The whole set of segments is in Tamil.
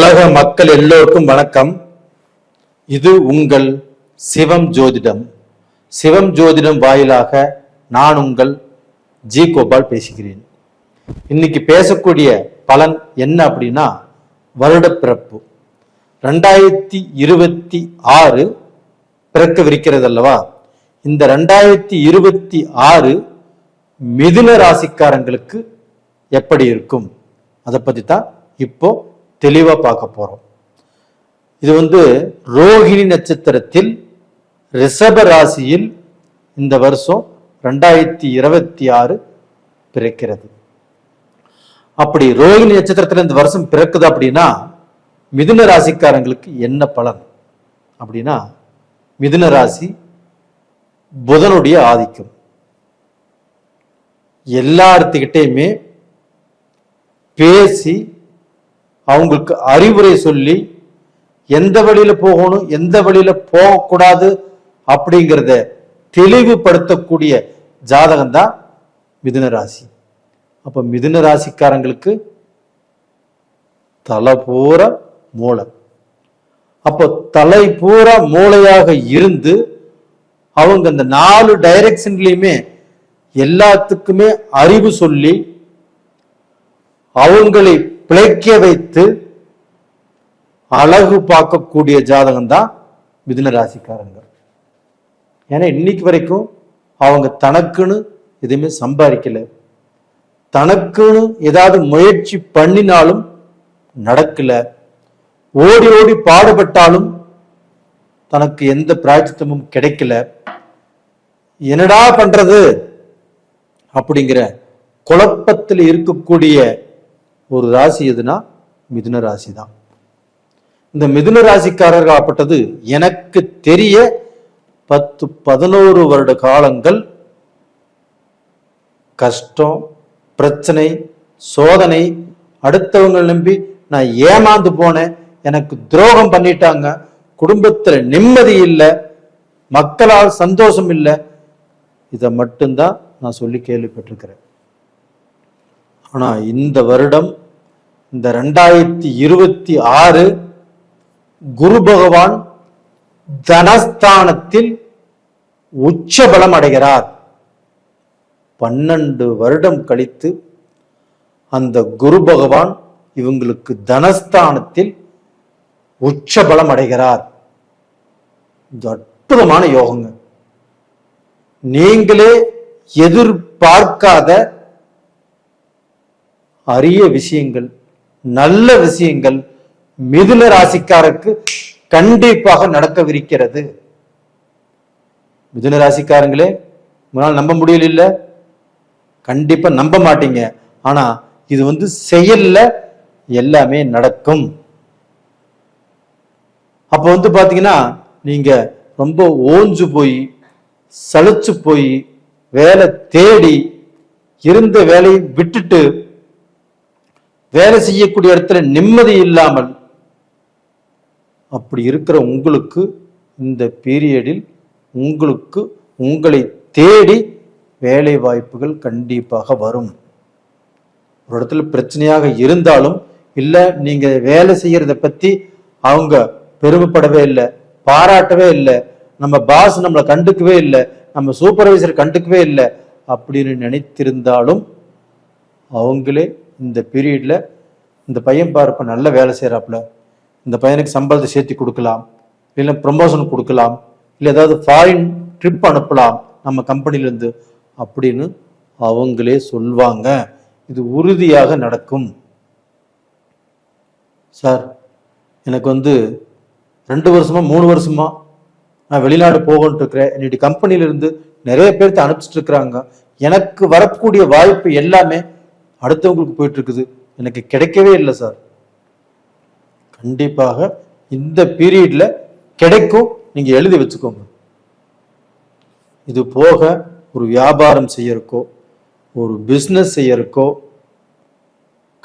உலக மக்கள் எல்லோருக்கும் வணக்கம். இது உங்கள் சிவம் ஜோதிடம். சிவம் ஜோதிடம் வாயிலாக நான் உங்கள் ஜி கோபால் பேசுகிறேன். இன்னைக்கு பேசக்கூடிய பலன் என்ன அப்படின்னா, வருட பிறப்பு 2026 பிறக்கவிருக்கிறது அல்லவா? இந்த 2026 மிதுன ராசிக்காரங்களுக்கு எப்படி இருக்கும், அதை பத்தி தான் இப்போ தெளிவா பார்க்க போறோம். இது ரோகிணி நட்சத்திரத்தில் ரிஷப ராசியில் இந்த வருஷம் 2026 பிறக்கிறது. அப்படி ரோகிணி நட்சத்திரத்தில் இந்த வருஷம் பிறக்குது அப்படின்னா மிதுன ராசிக்காரங்களுக்கு என்ன பலன் அப்படின்னா, மிதுன ராசி புதனுடைய ஆதிக்கம். எல்லார்த்துக்கிட்டையுமே பேசி அவங்களுக்கு அறிவுரை சொல்லி எந்த வழியில போகணும் எந்த வழியில போகக்கூடாது அப்படிங்கிறத தெளிவுபடுத்தக்கூடிய ஜாதகம் தான் மிதுன ராசி. அப்ப மிதுன ராசிக்காரங்களுக்கு தலை பூரா மூளை. அப்போ தலை பூரா மூளையாக இருந்து அவங்க அந்த 4 டைரக்ஷன்லயுமே எல்லாத்துக்குமே அறிவு சொல்லி அவங்களை பிழைக்க வைத்து அழகு பார்க்கக்கூடிய ஜாதகம் தான் மிதுன ராசிக்காரங்க. ஏன்னா இன்னைக்கு வரைக்கும் அவங்க தனக்குன்னு எதுவுமே சம்பாதிக்கல, தனக்குன்னு ஏதாவது முயற்சி பண்ணினாலும் நடக்கல, ஓடி ஓடி பாடுபட்டாலும் தனக்கு எந்த பிராயச்சித்தமும் கிடைக்கல. என்னடா பண்றது அப்படிங்கிற குழப்பத்தில் இருக்கக்கூடிய ஒரு ராசி எதுனா மிதுன ராசி தான். இந்த மிதுன ராசிக்காரர்களாகப்பட்டது எனக்கு தெரிய 10-11 வருட காலங்கள் கஷ்டம், பிரச்சனை, சோதனை, அடுத்தவங்க நம்பி நான் ஏமாந்து போனேன், எனக்கு துரோகம் பண்ணிட்டாங்க, குடும்பத்துல நிம்மதி இல்லை, மக்களால் சந்தோஷம் இல்லை, இதை மட்டும்தான் நான் சொல்லி கேள்விப்பட்டிருக்கிறேன். ஆனா இந்த வருடம் இந்த 2026 குரு பகவான் தனஸ்தானத்தில் உச்ச பலம் அடைகிறார். 12 வருடம் கழித்து அந்த குரு பகவான் இவங்களுக்கு தனஸ்தானத்தில் உச்ச பலம் அடைகிறார். இது அற்புதமான யோகங்க. நீங்களே எதிர்பார்க்காத அரிய விஷயங்கள், நல்ல விஷயங்கள் மிதுன ராசிக்காரருக்கு கண்டிப்பாக நடக்கவிருக்கிறது. மிதுன ராசிக்காரங்களே, உங்களால் நம்ப முடியல இல்ல, கண்டிப்பா நம்ப மாட்டீங்க. ஆனா இது செயல்ல எல்லாமே நடக்கும். அப்ப பாத்தீங்கன்னா நீங்க ரொம்ப ஓஞ்சு போய் சலிச்சு போய் வேலை தேடி இருந்த வேலையை விட்டுட்டு வேலை செய்யக்கூடிய இடத்துல நிம்மதி இல்லாமல் அப்படி இருக்கிற உங்களுக்கு இந்த பீரியடில் உங்களை தேடி வேலை வாய்ப்புகள் கண்டிப்பாக வரும். ஒரு இடத்துல பிரச்சனையாக இருந்தாலும் இல்ல, நீங்க வேலை செய்யறத பத்தி அவங்க பெருமைப்படவே இல்லை, பாராட்டவே இல்லை, நம்ம பாஸ் நம்மளை கண்டுக்கவே இல்லை, நம்ம சூப்பர்வைசர் கண்டுக்கவே இல்லை அப்படின்னு நினைத்திருந்தாலும் அவங்களே இந்த பீரியட்ல இந்த பையன் பார்ப்ப நல்ல வேலை செய்யறாப்புல, இந்த பையனுக்கு சம்பளத்தை சேர்த்து கொடுக்கலாம், இல்லை ப்ரமோஷன் கொடுக்கலாம், இல்லை ஏதாவது ஃபாரின் ட்ரிப் அனுப்பலாம் நம்ம கம்பெனிலேருந்து அப்படின்னு அவங்களே சொல்வாங்க. இது உறுதியாக நடக்கும். சார், எனக்கு 2 வருஷமா 3 வருஷமா நான் வெளிநாடு போகன்ட்டு இருக்கிறேன், என்னுடைய கம்பெனியிலிருந்து நிறைய பேர்த்த அனுப்பிச்சிட்டு இருக்கிறாங்க, எனக்கு வரக்கூடிய வாய்ப்பு எல்லாமே அடுத்தவங்களுக்கு போயிட்டு இருக்குது, எனக்கு கிடைக்கவே இல்லை சார். கண்டிப்பாக இந்த பீரியட்ல கிடைக்கும், நீங்க எழுதி வச்சுக்கோங்க. இது போக ஒரு வியாபாரம் செய்யறக்கோ ஒரு பிசினஸ் செய்யறக்கோ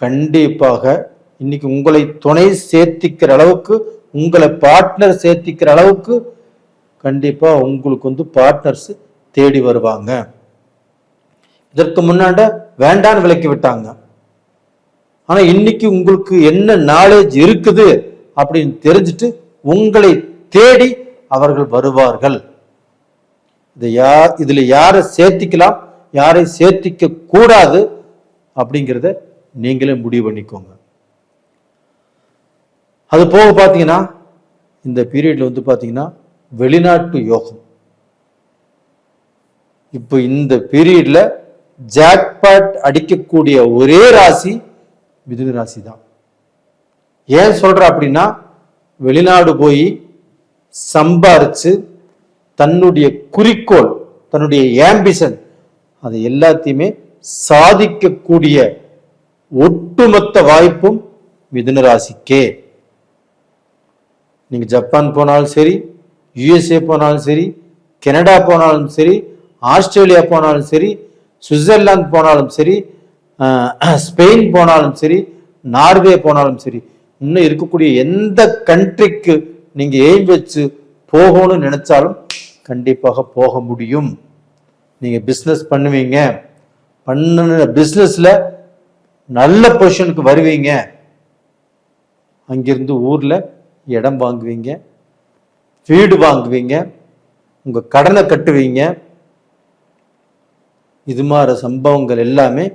கண்டிப்பாக இன்னைக்கு உங்களை துணை சேர்த்திக்கிற அளவுக்கு, உங்களை பார்ட்னர் சேர்த்திக்கிற அளவுக்கு கண்டிப்பா உங்களுக்கு பார்ட்னர்ஸ் தேடி வருவாங்க. இதற்கு முன்னாடி வேண்டான்னு விலக்கி விட்டாங்க, ஆனா இன்னைக்கு உங்களுக்கு என்ன நாலேஜ் இருக்குது அப்படின்னு தெரிஞ்சுட்டு உங்களை தேடி அவர்கள் வருவார்கள். இதுல யாரை சேர்த்திக்கலாம், யாரை சேர்த்திக்க கூடாது அப்படிங்கிறத நீங்களே முடிவு பண்ணிக்கோங்க. அது போக பாத்தீங்கன்னா இந்த பீரியட்ல வந்து பாத்தீங்கன்னா வெளிநாட்டு யோகம். இப்போ இந்த பீரியட்ல ஜாக்பாட் அடிக்கக்கூடிய ஒரே ராசி மிதுன ராசி தான். ஏன் சொல்ற அப்படின்னா, வெளிநாடு போய் சம்பாரிச்சு தன்னுடைய குறிக்கோள், தன்னுடைய ஆம்பிஷன், அது எல்லாத்தையுமே சாதிக்கக்கூடிய ஒட்டுமொத்த வாய்ப்பும் மிதுன ராசிக்கே. நீங்க ஜப்பான் போனாலும் சரி, யுஎஸ்ஏ போனாலும் சரி, கனடா போனாலும் சரி, ஆஸ்திரேலியா போனாலும் சரி, சுவிட்சர்லாந்து போனாலும் சரி, ஸ்பெயின் போனாலும் சரி, நார்வே போனாலும் சரி, இன்னும் இருக்கக்கூடிய எந்த கண்ட்ரிக்கு நீங்க எய்ம் வச்சு போகணும்னு நினைச்சாலும் கண்டிப்பாக போக முடியும். நீங்க பிசினஸ் பண்ணுவீங்க, பண்ண பிசினஸ்ல நல்ல பொசிஷனுக்கு வருவீங்க. அங்கிருந்து ஊர்ல இடம் வாங்குவீங்க, வீடு வாங்குவீங்க, உங்க கடனை கட்டுவீங்க. இது மாதிரி சம்பவங்கள் எல்லாமே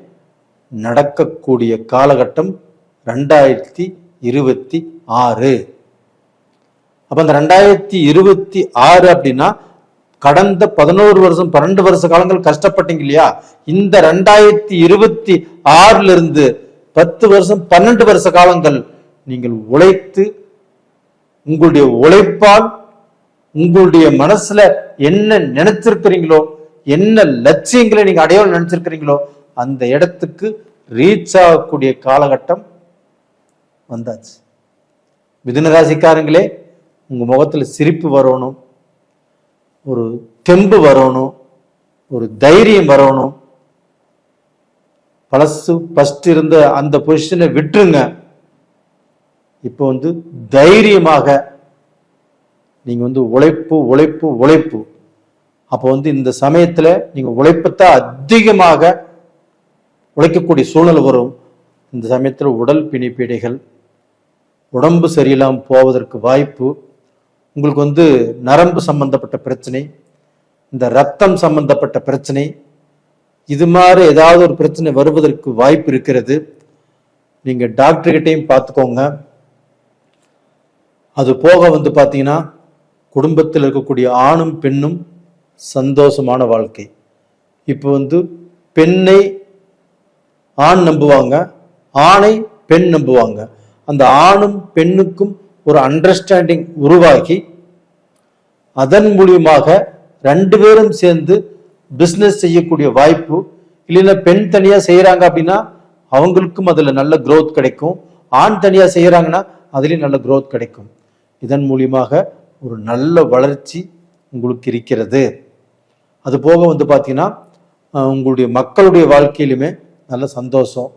நடக்கக்கூடிய காலகட்டம் 2026. அப்ப அந்த 2026 அப்படின்னா கடந்த 11 வருஷம் 12 வருஷ காலங்கள் கஷ்டப்பட்டீங்க இல்லையா? இந்த 2026 இருந்து 10 வருஷம் 12 வருஷ காலங்கள் நீங்கள் உழைத்து, உங்களுடைய உழைப்பால் உங்களுடைய மனசுல என்ன நினைச்சிருக்கிறீங்களோ, என்ன லட்சியங்களை நீங்க அடையாளம் நினைச்சிருக்கிறீங்களோ, அந்த இடத்துக்கு ரீச் ஆகக்கூடிய காலகட்டம் வந்தாச்சு. மிதுன ராசிக்காரங்களே, உங்க முகத்துல சிரிப்பு வரணும், ஒரு தெம்பு வரணும், ஒரு தைரியம் வரணும். ஃபர்ஸ்ட் இருந்த அந்த பொசிஷனை விட்டுருங்க. இப்போ வந்து தைரியமாக நீங்க வந்து உழைப்பு உழைப்பு உழைப்பு. அப்போ வந்து இந்த சமயத்துல நீங்க உழைப்பத்தான் அதிகமாக உழைக்கக்கூடிய சூழ்நிலை வரும். இந்த சமயத்துல உடல் பிணிப்பீடைகள், உடம்பு சரியில்லாமல் போவதற்கு வாய்ப்பு. உங்களுக்கு வந்து நரம்பு சம்பந்தப்பட்ட பிரச்சனை, இந்த ரத்தம் சம்பந்தப்பட்ட பிரச்சனை, இது மாதிரி ஏதாவது ஒரு பிரச்சனை வருவதற்கு வாய்ப்பு இருக்கிறது. நீங்க டாக்டர்கிட்டையும் பார்த்துக்கோங்க. அது போக வந்து பார்த்தீங்கன்னா, குடும்பத்தில் இருக்கக்கூடிய ஆணும் பெண்ணும் சந்தோஷமான வாழ்க்கை. இப்போ வந்து பெண்ணை ஆண் நம்புவாங்க, ஆணை பெண் நம்புவாங்க. அந்த ஆணும் பெண்ணுக்கும் ஒரு அண்டர்ஸ்டாண்டிங் உருவாகி அதன் மூலியமாக 2 பேரும் சேர்ந்து பிசினஸ் செய்யக்கூடிய வாய்ப்பு. இல்லைன்னா பெண் தனியா செய்யறாங்க அப்படின்னா அவங்களுக்கும் அதுல நல்ல growth கிடைக்கும், ஆண் தனியா செய்யறாங்கன்னா அதுலயும் நல்ல growth கிடைக்கும். இதன் மூலியமாக ஒரு நல்ல வளர்ச்சி உங்களுக்கு இருக்கிறது. அது போக வந்து பார்த்தீங்கன்னா, உங்களுடைய மக்களுடைய வாழ்க்கையிலுமே நல்ல சந்தோஷம்.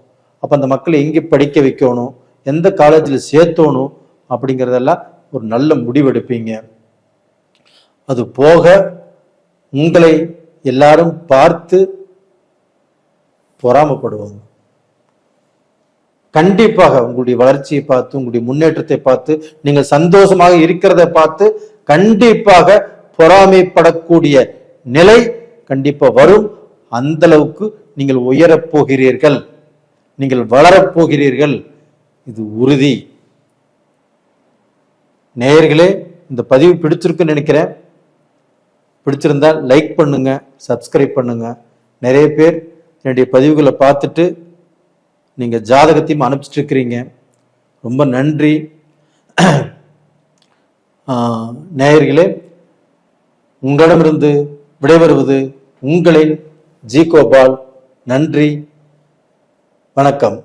அப்போ அந்த மக்களை எங்கே படிக்க வைக்கணும், எந்த காலேஜில் சேர்த்தணும் அப்படிங்கிறதெல்லாம் ஒரு நல்ல முடிவெடுப்பீங்க. அது போக உங்களை எல்லாரும் பார்த்து பொறாமைப்படுவாங்க. கண்டிப்பாக உங்களுடைய வளர்ச்சியை பார்த்து, உங்களுடைய முன்னேற்றத்தை பார்த்து, நீங்கள் சந்தோஷமாக இருக்கிறத பார்த்து கண்டிப்பாக பொறாமைப்படக்கூடிய நிலை கண்டிப்பா வரும். அந்த அளவுக்கு நீங்கள் உயரப் போகிறீர்கள், நீங்கள் வளரப் போகிறீர்கள், இது உறுதி. நேயர்களே, இந்த பதிவு பிடிச்சிருக்குன்னு நினைக்கிறேன். பிடிச்சிருந்தா லைக் பண்ணுங்க, சப்ஸ்கிரைப் பண்ணுங்க. நிறைய பேர் என்னுடைய பதிவுகளை பார்த்துட்டு நீங்க ஜாதகத்தையும் அனுப்பிச்சிட்டு இருக்கிறீங்க, ரொம்ப நன்றி. நேயர்களே, உங்களிடமிருந்து விடைபெறுவது உங்களின் ஜி கோபால். நன்றி, வணக்கம்.